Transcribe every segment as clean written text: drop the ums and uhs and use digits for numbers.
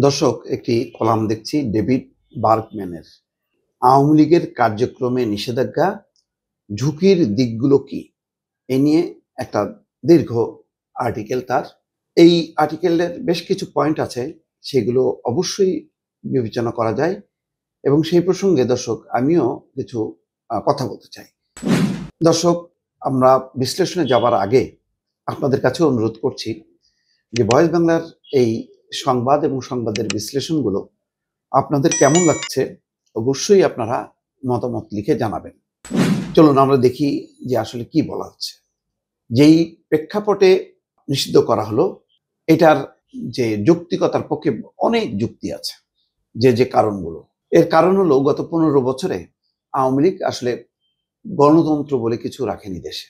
দর্শক, একটি কলাম দেখছি ডেভিড বার্গম্যানের। আওয়ামী লীগের কার্যক্রমে নিষেধাজ্ঞা, ঝুঁকির দিকগুলো কি, এ নিয়ে একটা দীর্ঘ আর্টিকেল তার। এই আর্টিকেলের বেশ কিছু পয়েন্ট আছে, সেগুলো অবশ্যই বিবেচনা করা যায় এবং সেই প্রসঙ্গে দর্শক আমিও কিছু কথা বলতে চাই। দর্শক, আমরা বিশ্লেষণে যাবার আগে আপনাদের কাছে অনুরোধ করছি যে ভয়েস বাংলার এই সংবাদ এবং সংবাদের বিশ্লেষণগুলো আপনাদের কেমন লাগছে অবশ্যই আপনারা মতামত লিখে জানাবেন। চলুন আমরা দেখি যে আসলে কি বলা হচ্ছে। যেই প্রেক্ষাপটে নিষিদ্ধ করা হলো, এটার যে যৌক্তিকতার পক্ষে অনেক যুক্তি আছে। যে কারণগুলো, এর কারণ হলো গত 15 বছরে আওয়ামী লীগ আসলে গণতন্ত্র বলে কিছু রাখেনি দেশে,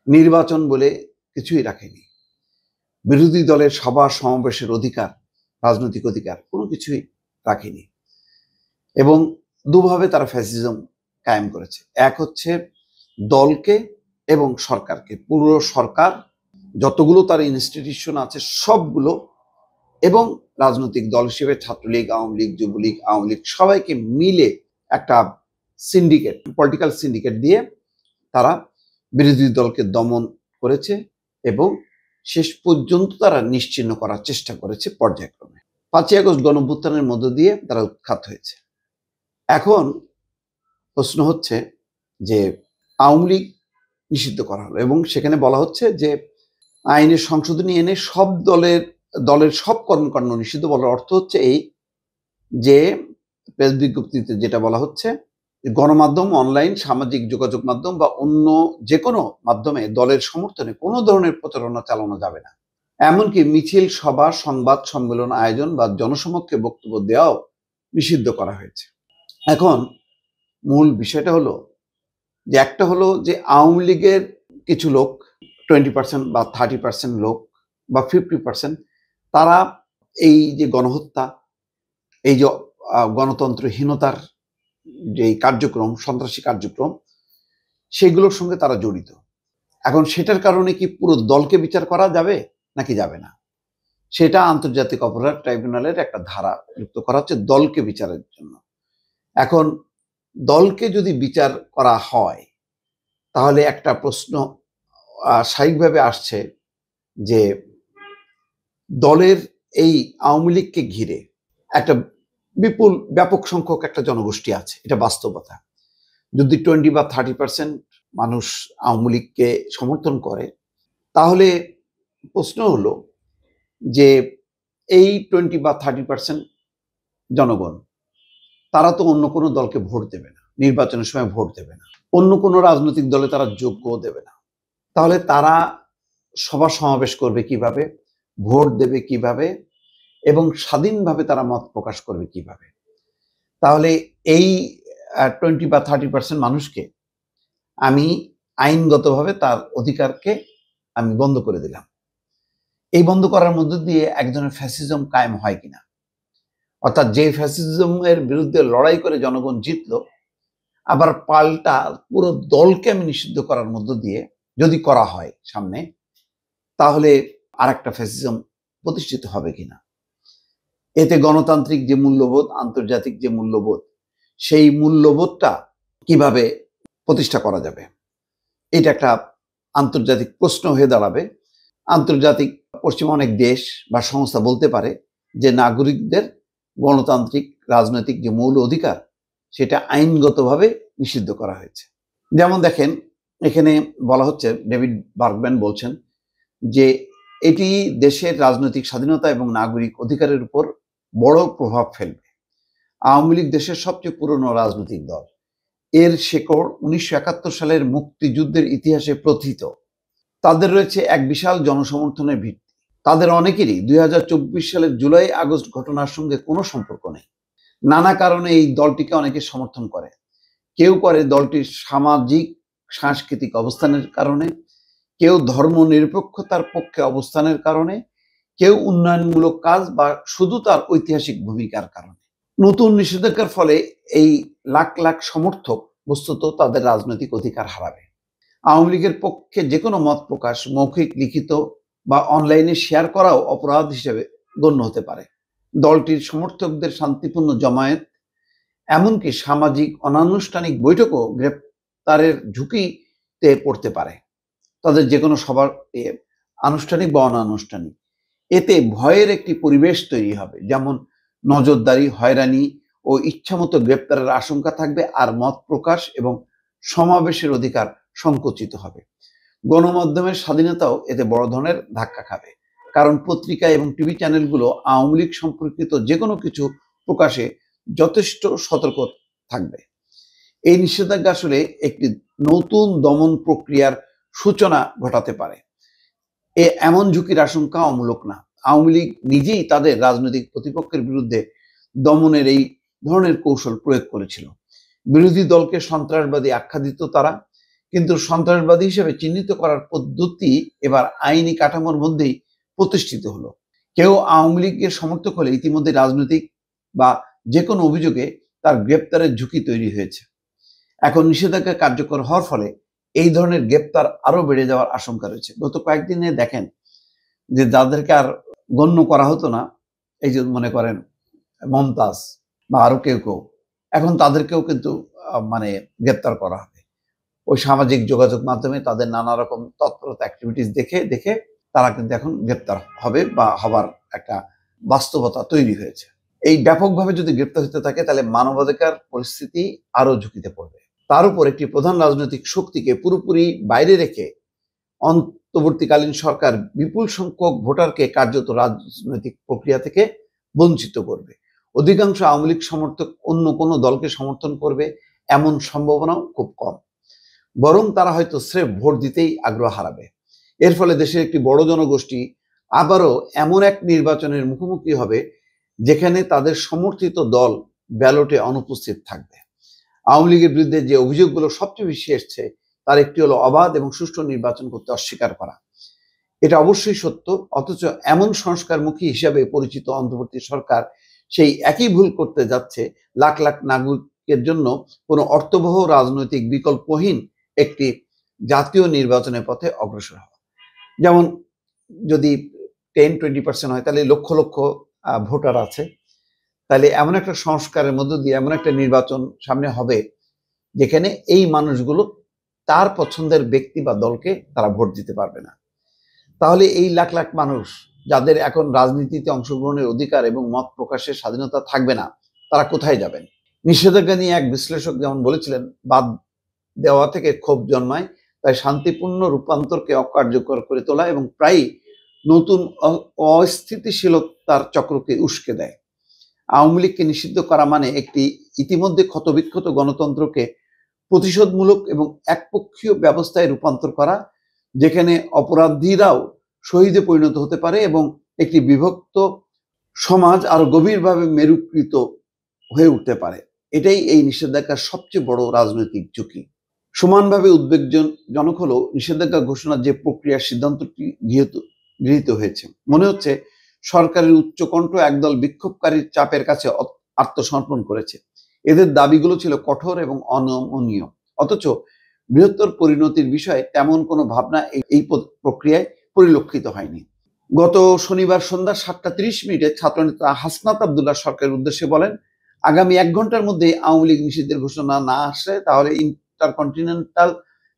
নির্বাচন বলে কিছুই রাখেনি, বিরোধী দলের সভা সমাবেশের অধিকার, রাজনৈতিক অধিকার কোনো কিছুই রাখেনি এবং দুভাবে তারা ফ্যাসিজম কায়েম করেছে। এক হচ্ছে দলকে এবং সরকারকে, পুরো সরকার যতগুলো তার ইনস্টিটিউশন আছে সবগুলো, এবং রাজনৈতিক দল হিসেবে ছাত্রলীগ, আওয়ামী লীগ, যুবলীগ, আওয়ামী লীগ সবাইকে মিলে একটা সিন্ডিকেট, পলিটিক্যাল সিন্ডিকেট দিয়ে তারা বিরোধী দলকে দমন করেছে এবং শেষ পর্যন্ত তারা নিশ্চিহ্ন করার চেষ্টা করেছে পর্যায়ক্রমে। 5ই আগস্ট গণঅভ্যুত্থানের মধ্য দিয়ে তারা উৎখাত হয়েছে। এখন প্রশ্ন হচ্ছে যে আওয়ামী লীগ নিষিদ্ধ করা হলো এবং সেখানে বলা হচ্ছে যে আইনের সংশোধনী এনে সব দলের সব কর্মকাণ্ড নিষিদ্ধ। বলার অর্থ হচ্ছে এই যে প্রেস বিজ্ঞপ্তিতে যেটা বলা হচ্ছে, গণমাধ্যম, অনলাইন, সামাজিক যোগাযোগ মাধ্যম বা অন্য যে কোনো মাধ্যমে দলের সমর্থনে কোনো ধরনের প্রচারণা চালানো যাবে না। এমনকি মিছিল, সভা, সংবাদ সম্মেলন আয়োজন বা জনসমক্ষে বক্তব্য দেওয়াও নিষিদ্ধ করা হয়েছে। এখন মূল বিষয়টা হলো যে একটা হলো যে আওয়ামী লীগের কিছু লোক, 20% বা 30% লোক বা 50%, তারা এই যে গণহত্যা, এই যে গণতন্ত্রহীনতার যে কার্যক্রম, সন্ত্রাসী কার্যক্রম, সেগুলোর সঙ্গে তারা জড়িত। এখন সেটার কারণে কি পুরো দলকে বিচার করা যাবে নাকি যাবে না, সেটা আন্তর্জাতিক অপরাধ ট্রাইব্যুনালের একটা ধারা যুক্ত করা হচ্ছে দলকে বিচারের জন্য। এখন দলকে যদি বিচার করা হয় তাহলে একটা প্রশ্ন স্বাভাবিকভাবে আসছে যে দলের এই আওয়ামী লীগকে ঘিরে একটা বিপুল ব্যাপক সংখ্যক একটা জনগোষ্ঠী আছে, এটা বাস্তবতা। যদি 20 বা 30% মানুষ আওয়ামী লীগকে সমর্থন করে, তাহলে প্রশ্ন হলো যে এই 20 বা 30% জনগণ, তারা তো অন্য কোনো দলকে ভোট দেবে না, নির্বাচনের সময় ভোট দেবে না, অন্য কোনো রাজনৈতিক দলে তারা যোগ্য দেবে না। তাহলে তারা সভা সমাবেশ করবে কিভাবে, ভোট দেবে কিভাবে এবং স্বাধীনভাবে তারা মত প্রকাশ করবে কিভাবে? তাহলে এই 20 বা 30% মানুষকে আমি আইনগতভাবে তার অধিকারকে আমি বন্ধ করে দিলাম। এই বন্ধ করার মধ্য দিয়ে একজনের ফ্যাসিজম কায়েম হয় কিনা, অর্থাৎ যে ফ্যাসিজমের বিরুদ্ধে লড়াই করে জনগণ জিতলো, আবার পাল্টা পুরো দলকে আমি নিষিদ্ধ করার মধ্য দিয়ে যদি করা হয় সামনে, তাহলে আরেকটা ফ্যাসিজম প্রতিষ্ঠিত হবে কিনা। এতে গণতান্ত্রিক যে মূল্যবোধ, আন্তর্জাতিক যে মূল্যবোধ, সেই মূল্যবোধটা কিভাবে প্রতিষ্ঠা করা যাবে, এটা একটা আন্তর্জাতিক প্রশ্ন হয়ে দাঁড়াবে। আন্তর্জাতিক পশ্চিমা অনেক দেশ বা সংস্থা বলতে পারে যে নাগরিকদের গণতান্ত্রিক রাজনৈতিক যে মৌল অধিকার, সেটা আইনগতভাবে নিষিদ্ধ করা হয়েছে। যেমন দেখেন, এখানে বলা হচ্ছে, ডেভিড বার্গম্যান বলছেন যে এটি দেশের রাজনৈতিক স্বাধীনতা এবং নাগরিক অধিকারের উপর বড় প্রভাব ফেলবে। আওয়ামী লীগ দেশের সবচেয়ে পুরনো রাজনৈতিক দল। এর শেকড় 1971 সালের মুক্তিযুদ্ধের ইতিহাসে প্রথিত। তাদের রয়েছে এক বিশাল জনসমর্থনের ভিত্তি। তাদের অনেকেরই 2024 সালের জুলাই আগস্ট ঘটনার সঙ্গে কোনো সম্পর্ক নেই। নানা কারণে এই দলটিকে অনেকে সমর্থন করে। কেউ করে দলটির সামাজিক সাংস্কৃতিক অবস্থানের কারণে, কেউ ধর্মনিরপেক্ষতার পক্ষে অবস্থানের কারণে, কেউ উন্নয়নমূলক কাজ বা শুধু তার ঐতিহাসিক ভূমিকার কারণে। নতুন নিষেধাজ্ঞার ফলে এই লাখ লাখ সমর্থক বস্তুত তাদের রাজনৈতিক অধিকার হারাবে। আওয়ামী লীগের পক্ষে যে কোনো মত প্রকাশ, মৌখিক, লিখিত বা অনলাইনে শেয়ার করাও অপরাধ হিসেবে গণ্য হতে পারে। দলটির সমর্থকদের শান্তিপূর্ণ জমায়েত, এমনকি সামাজিক অনানুষ্ঠানিক বৈঠকও গ্রেপ্তারের ঝুঁকিতে পড়তে পারে। তাদের যে কোনো সবার আনুষ্ঠানিক বা অনানুষ্ঠানিক, এতে ভয়ের একটি পরিবেশ তৈরি হবে, যেমন নজরদারি, হয়রানি ও ইচ্ছামতো গ্রেপ্তারের আশঙ্কা থাকবে, আর মত প্রকাশ এবং সমাবেশের অধিকার সংকুচিত হবে। গণমাধ্যমের স্বাধীনতাও এতে বড় ধরনের ধাক্কা খাবে, কারণ পত্রিকা এবং টিভি চ্যানেলগুলো আওয়ামী লীগ সম্পর্কিত যে কোনো কিছু প্রকাশে যথেষ্ট সতর্ক থাকবে। এই নিষেধাজ্ঞা আসলে একটি নতুন দমন প্রক্রিয়ার সূচনা ঘটাতে পারে। এমন ঝুঁকির আশঙ্কা অমূলক না। আওয়ামী লীগ নিজেই তাদের রাজনৈতিক প্রতিপক্ষের বিরুদ্ধে দমনের এই ধরনের কৌশল প্রয়োগ করেছিল। বিরোধী দলকে সন্ত্রাসবাদী আখ্যা দিত তারা, কিন্তু সন্ত্রাসবাদী হিসেবে চিহ্নিত করার পদ্ধতি এবার আইনি কাঠামোর মধ্যেই প্রতিষ্ঠিত হলো। কেউ আওয়ামী লীগের সমর্থক হলে ইতিমধ্যে রাজনৈতিক বা যে কোনো অভিযোগে তার গ্রেপ্তারের ঝুঁকি তৈরি হয়েছে। এখন নিষেধাজ্ঞা কার্যকর হওয়ার ফলে এই ধরনের গ্রেপ্তার আরো বেড়ে যাওয়ার আশঙ্কা রয়েছে। গত কয়েকদিনে দেখেন যে যাদেরকে আর গণ্য করা হতো না, এই যে মনে করেন মমতাজ বা আরো কেউ কেউ, এখন তাদেরকেও কিন্তু গ্রেপ্তার করা হবে। ওই সামাজিক যোগাযোগ মাধ্যমে তাদের নানা রকম তৎপরতা অ্যাক্টিভিটিস দেখে তারা কিন্তু এখন গ্রেপ্তার হবে বা হবার একটা বাস্তবতা তৈরি হয়েছে। এই ব্যাপকভাবে যদি গ্রেপ্তার হতে থাকে তাহলে মানবাধিকার পরিস্থিতি আরো ঝুঁকিতে পড়বে। তার উপর একটি প্রধান রাজনৈতিক শক্তিকে পুরোপুরি বাইরে রেখে অন্তর্বর্তীকালীন সরকার বিপুল সংখ্যক ভোটারকে কার্যত রাজনৈতিক প্রক্রিয়া থেকে বঞ্চিত করবে। অধিকাংশ আওয়ামী লীগ সমর্থক অন্য কোনো দলকে সমর্থন করবে এমন সম্ভাবনাও খুব কম, বরং তারা হয়তো স্রেফ ভোট দিতেই আগ্রহ হারাবে। এর ফলে দেশের একটি বড় জনগোষ্ঠী আবারও এমন এক নির্বাচনের মুখোমুখি হবে যেখানে তাদের সমর্থিত দল ব্যালটে অনুপস্থিত থাকবে। আওয়ামী লীগের বিরুদ্ধে যে অভিযোগগুলো সবচেয়ে বেশি এসছে তার একটি হলো অবাধ এবং সুষ্ঠু নির্বাচন করতে অস্বীকার করা। এটা অবশ্যই সত্য, অথচ এমন সংস্কারমুখী হিসাবে পরিচিত অন্তর্বর্তী সরকার সেই একই ভুল করতে যাচ্ছে লাখ লাখ নাগরিকের জন্য কোনো অর্থবহ রাজনৈতিক বিকল্পহীন একটি জাতীয় নির্বাচনের পথে অগ্রসর হওয়া। যেমন যদি 10-20% হয় তাহলে লক্ষ লক্ষ ভোটার আছে, তাহলে এমন একটা সংস্কারের মধ্য দিয়ে এমন একটা নির্বাচন সামনে হবে যেখানে এই মানুষগুলো তার পছন্দের ব্যক্তি বা দলকে তারা ভোট দিতে পারবে না। তাহলে এই লাখ লাখ মানুষ যাদের এখন রাজনীতিতে অংশগ্রহণের অধিকার এবং মত প্রকাশের স্বাধীনতা থাকবে না, তারা কোথায় যাবেন? নিষেধাজ্ঞা নিয়ে এক বিশ্লেষক যেমন বলেছিলেন, বাদ দেওয়া থেকে ক্ষোভ জন্মায়, তাই শান্তিপূর্ণ রূপান্তরকে অকার্যকর করে তোলা এবং প্রায়ই নতুন অস্থিতিশীলতার চক্রকে উস্কে দেয়। আওয়ামী লীগকে নিষিদ্ধ করা মানে একটি ইতিমধ্যে ক্ষতবিক্ষত গণতন্ত্রকে প্রতিশোধমূলক এবং একপক্ষীয় ব্যবস্থায় রূপান্তর করা, যেখানে অপরাধীরাও শহীদে পরিণত হতে পারে এবং একটি বিভক্ত সমাজ আরো গভীরভাবে মেরুকৃত হয়ে উঠতে পারে। এটাই এই নিষেধাজ্ঞার সবচেয়ে বড় রাজনৈতিক ঝুঁকি। সমানভাবে উদ্বেগজনক হলো নিষেধাজ্ঞা ঘোষণার যে প্রক্রিয়ার সিদ্ধান্তটি গৃহীত হয়েছে। মনে হচ্ছে সরকারের উচ্চকণ্ঠ একদল বিক্ষোভকারীর চাপের কাছে আত্মসমর্পণ করেছে। এদের দাবিগুলো ছিল কঠোর এবং অনমনীয়, অথচ বৃহত্তর পরিণতির বিষয়ে তেমন কোনো ভাবনা এই প্রক্রিয়ায় পরিলক্ষিত হয়নি। গত শনিবার সন্ধ্যা 7:30 ছাত্রনেতা হাসনাত আব্দুল্লাহ সরকারের উদ্দেশ্যে বলেন, আগামী 1 ঘন্টার মধ্যে আওয়ামী লীগ নিষিদ্ধের ঘোষণা না আসে তাহলে ইন্টারকন্টিনেন্টাল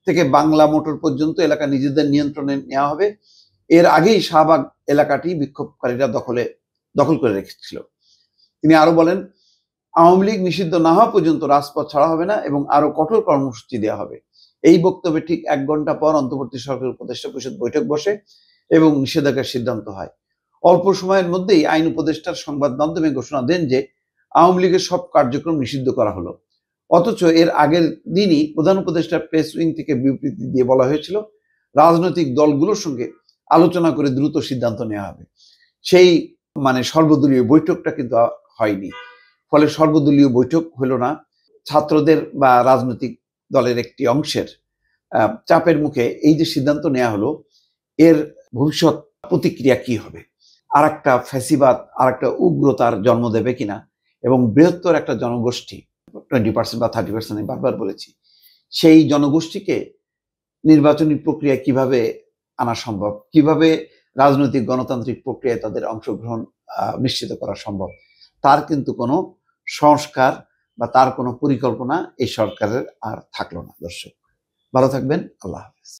থেকে বাংলা মোটর পর্যন্ত এলাকা নিজেদের নিয়ন্ত্রণে নেওয়া হবে। এর আগেই শাহবাগ এলাকাটি বিক্ষোভকারীরা দখল করে রেখেছিল। তিনি আরো বলেন, আওয়ামী লীগ নিষিদ্ধ না হওয়া পর্যন্ত রাজপথ ছাড়া হবে না এবং আরো কঠোর কর্মসূচি দেওয়া হবে। এই বক্তব্যে ঠিক 1 ঘন্টা পর অন্তর্বর্তী সরকার উপদেষ্টা পরিষদ বৈঠক বসে এবং নিষেধাজ্ঞার সিদ্ধান্ত হয়। অল্প সময়ের মধ্যেই আইন উপদেষ্টার সংবাদ মাধ্যমে ঘোষণা দেন যে আওয়ামী লীগের সব কার্যক্রম নিষিদ্ধ করা হলো। অথচ এর আগের দিনই প্রধান উপদেষ্টার প্রেস উইং থেকে বিবৃতি দিয়ে বলা হয়েছিল রাজনৈতিক দলগুলোর সঙ্গে আলোচনা করে দ্রুত সিদ্ধান্ত নেওয়া হবে। সেই সর্বদলীয় বৈঠকটা কিন্তু হয়নি, ফলে সর্বদলীয় বৈঠক হলো না। ছাত্রদের বা রাজনৈতিক দলের একটি অংশের চাপের মুখে এই যে সিদ্ধান্ত নেওয়া হলো, এর ভবিষ্যৎ প্রতিক্রিয়া কি হবে? আর একটা ফ্যাসিবাদ, আর একটা উগ্রতার জন্ম দেবে কিনা, এবং বৃহত্তর একটা জনগোষ্ঠী 20% বা 30%, আমি বারবার বলেছি, সেই জনগোষ্ঠীকে নির্বাচনী প্রক্রিয়া কিভাবে আনা সম্ভব, কিভাবে রাজনৈতিক গণতান্ত্রিক প্রক্রিয়ায় তাদের অংশগ্রহণ নিশ্চিত করা সম্ভব। তার কিন্তু কোনো সংস্কার বা তার কোনো পরিকল্পনা এই সরকারের আর থাকলো না। দর্শক ভালো থাকবেন, আল্লাহ হাফেজ।